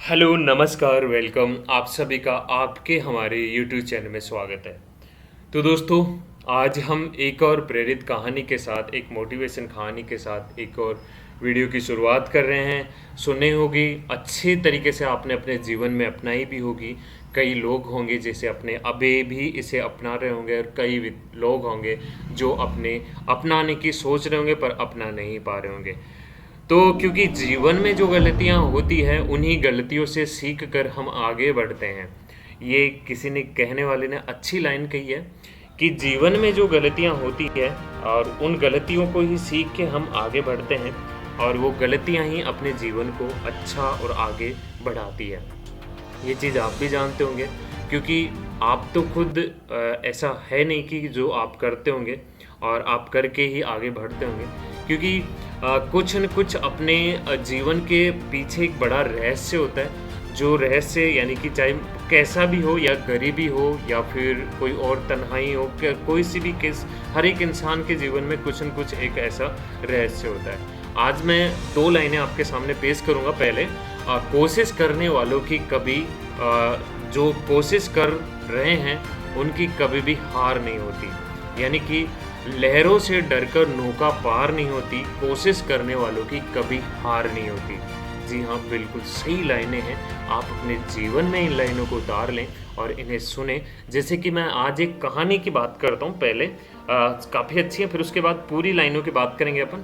Hello नमस्कार welcome आप सभी का आपके हमारे यूट्यूब चैनल में स्वागत है। तो दोस्तों, आज हम एक और प्रेरित कहानी के साथ, एक मोटिवेशन कहानी के साथ एक और वीडियो की शुरुआत कर रहे हैं। सुननी होगी, अच्छी तरीके से आपने अपने जीवन में अपनाई भी होगी। कई लोग होंगे जैसे अपने अभी भी इसे अपना रहे होंगे और कई लोग होंगे जो अपनाने की सोच रहे होंगे पर अपना नहीं पा रहे होंगे। तो क्योंकि जीवन में जो गलतियाँ होती हैं उन्हीं गलतियों से सीख कर हम आगे बढ़ते हैं। ये किसी ने कहने वाले ने अच्छी लाइन कही है कि जीवन में जो गलतियाँ होती है और उन गलतियों को ही सीख के हम आगे बढ़ते हैं और वो गलतियाँ ही अपने जीवन को अच्छा और आगे बढ़ाती है। ये चीज़ आप भी जानते होंगे क्योंकि आप तो खुद ऐसा है नहीं कि जो आप करते होंगे और आप करके ही आगे बढ़ते होंगे, क्योंकि कुछ न कुछ अपने जीवन के पीछे एक बड़ा रहस्य होता है। जो रहस्य यानी कि चाहे कैसा भी हो, या गरीबी हो या फिर कोई और तन्हाई हो, कोई सी भी केस, हर एक इंसान के जीवन में कुछ न कुछ एक ऐसा रहस्य होता है। आज मैं दो लाइनें आपके सामने पेश करूंगा। पहले कोशिश करने वालों की कभी जो कोशिश कर रहे हैं उनकी कभी भी हार नहीं होती, यानी कि लहरों से डरकर नौका पार नहीं होती, कोशिश करने वालों की कभी हार नहीं होती। जी हाँ, बिल्कुल सही लाइनें हैं। आप अपने जीवन में इन लाइनों को उतार लें और इन्हें सुने। जैसे कि मैं आज एक कहानी की बात करता हूँ। पहले काफ़ी अच्छी है, फिर उसके बाद पूरी लाइनों की बात करेंगे अपन।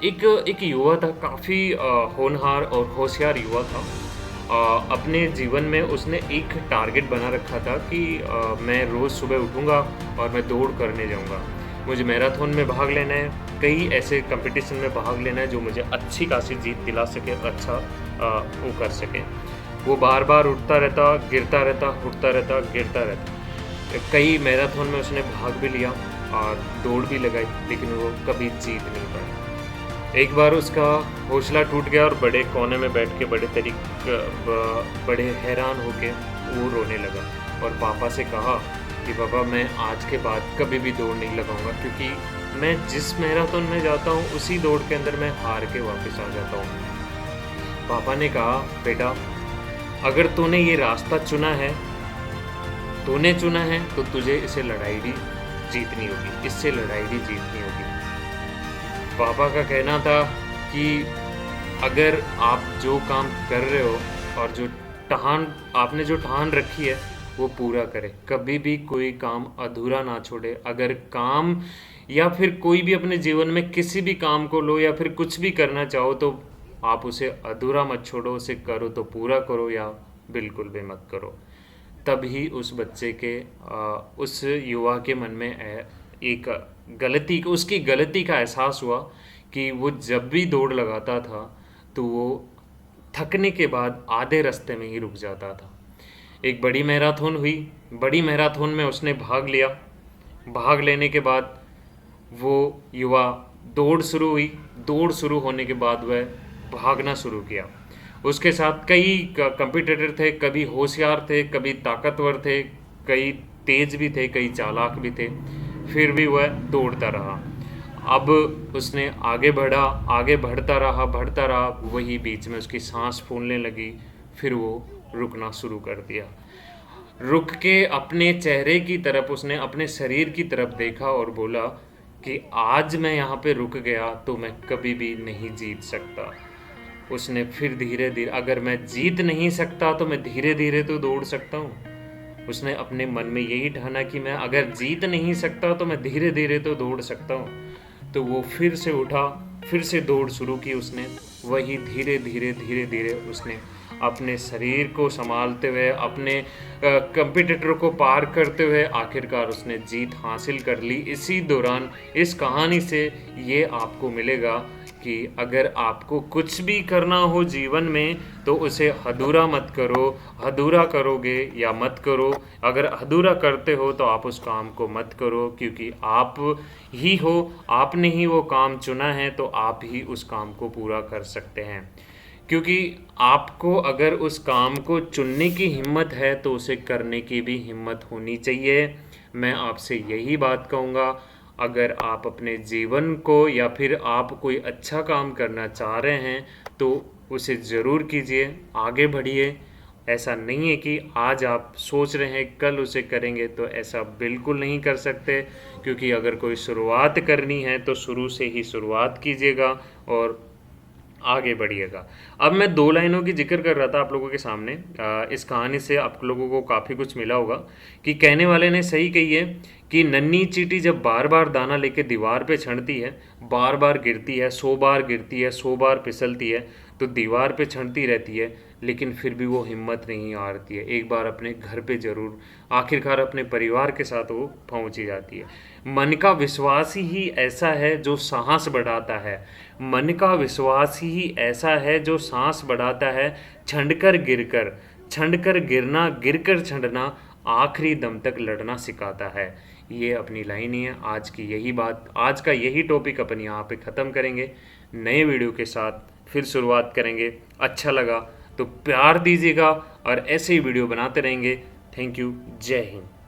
एक एक युवा था, काफ़ी होनहार और होशियार युवा था। अपने जीवन में उसने एक टारगेट बना रखा था कि मैं रोज़ सुबह उठूँगा और मैं दौड़ करने जाऊँगा। मुझे मैराथन में भाग लेना है, कई ऐसे कंपटीशन में भाग लेना है जो मुझे अच्छी खासी जीत दिला सके, अच्छा वो कर सके। वो बार बार उठता रहता, गिरता रहता, उठता रहता, गिरता रहता। कई मैराथन में उसने भाग भी लिया और दौड़ भी लगाई, लेकिन वो कभी जीत नहीं पाया। एक बार उसका हौसला टूट गया और बड़े कोने में बैठ के बड़े हैरान होके वो रोने लगा और पापा से कहा कि पापा, मैं आज के बाद कभी भी दौड़ नहीं लगाऊंगा, क्योंकि मैं जिस मैराथन में जाता हूँ उसी दौड़ के अंदर मैं हार के वापस आ जाता हूँ। पापा ने कहा, बेटा, अगर तूने ये रास्ता चुना है, तो तुझे इसे लड़ाई भी जीतनी होगी, इससे लड़ाई भी जीतनी होगी। पापा का कहना था कि अगर आप जो काम कर रहे हो और आपने जो ठान रखी है वो पूरा करें, कभी भी कोई काम अधूरा ना छोड़े। अगर काम या फिर कोई भी अपने जीवन में किसी भी काम को लो या फिर कुछ भी करना चाहो तो आप उसे अधूरा मत छोड़ो, उसे करो तो पूरा करो या बिल्कुल भी मत करो। तभी उस बच्चे के उस युवा के मन में एक उसकी गलती का एहसास हुआ कि वो जब भी दौड़ लगाता था तो वो थकने के बाद आधे रास्ते में ही रुक जाता था। एक बड़ी मैराथन हुई, बड़ी मैराथन में उसने भाग लिया। भाग लेने के बाद वो युवा दौड़ शुरू हुई। दौड़ शुरू होने के बाद वह भागना शुरू किया। उसके साथ कई कंपटीटर थे, कभी होशियार थे, कभी ताकतवर थे, कई तेज भी थे, कई चालाक भी थे। फिर भी वह दौड़ता रहा। अब उसने आगे बढ़ता रहा। वही बीच में उसकी सांस फूलने लगी। फिर वो रुकना शुरू कर दिया। रुक के अपने चेहरे की तरफ, उसने अपने शरीर की तरफ देखा और बोला कि आज मैं यहाँ पे रुक गया तो मैं कभी भी नहीं जीत सकता। उसने फिर धीरे धीरे, अगर मैं जीत नहीं सकता तो मैं धीरे धीरे तो दौड़ सकता हूँ। उसने अपने मन में यही ठाना कि मैं अगर जीत नहीं सकता तो मैं धीरे धीरे तो दौड़ सकता हूँ। तो वो फिर से उठा, फिर से दौड़ शुरू की उसने। वही धीरे धीरे उसने अपने शरीर को संभालते हुए, अपने कंपटीटर को पार करते हुए आखिरकार उसने जीत हासिल कर ली। इसी दौरान इस कहानी से ये आपको मिलेगा कि अगर आपको कुछ भी करना हो जीवन में तो उसे अधूरा मत करो। अधूरा करोगे या मत करो, अगर अधूरा करते हो तो आप उस काम को मत करो, क्योंकि आप ही हो, आपने ही वो काम चुना है तो आप ही उस काम को पूरा कर सकते हैं। क्योंकि आपको अगर उस काम को चुनने की हिम्मत है तो उसे करने की भी हिम्मत होनी चाहिए। मैं आपसे यही बात कहूँगा, अगर आप अपने जीवन को या फिर आप कोई अच्छा काम करना चाह रहे हैं तो उसे ज़रूर कीजिए, आगे बढ़िए। ऐसा नहीं है कि आज आप सोच रहे हैं कल उसे करेंगे, तो ऐसा बिल्कुल नहीं कर सकते, क्योंकि अगर कोई शुरुआत करनी है तो शुरू से ही शुरुआत कीजिएगा और आगे बढ़िएगा। अब मैं 2 लाइनों की ज़िक्र कर रहा था आप लोगों के सामने। इस कहानी से आप लोगों को काफ़ी कुछ मिला होगा कि कहने वाले ने सही कही है कि नन्ही चींटी जब बार बार दाना लेके दीवार पे छंटती है, बार बार गिरती है, 100 बार गिरती है, 100 बार फिसलती है, तो दीवार पे छंटती रहती है, लेकिन फिर भी वो हिम्मत नहीं हारती है। एक बार अपने घर पे ज़रूर, आखिरकार अपने परिवार के साथ वो पहुंची जाती है। मन का विश्वास ही ऐसा है जो साहस बढ़ाता है। मन का विश्वास ही ऐसा है जो सांस बढ़ाता है। छंड कर गिरना, गिर कर छंडना, आखिरी दम तक लड़ना सिखाता है। ये अपनी लाइन ही है। आज की यही बात, आज का यही टॉपिक अपन यहाँ पे ख़त्म करेंगे। नए वीडियो के साथ फिर शुरुआत करेंगे। अच्छा लगा तो प्यार दीजिएगा और ऐसे ही वीडियो बनाते रहेंगे। Thank you. जय हिंद।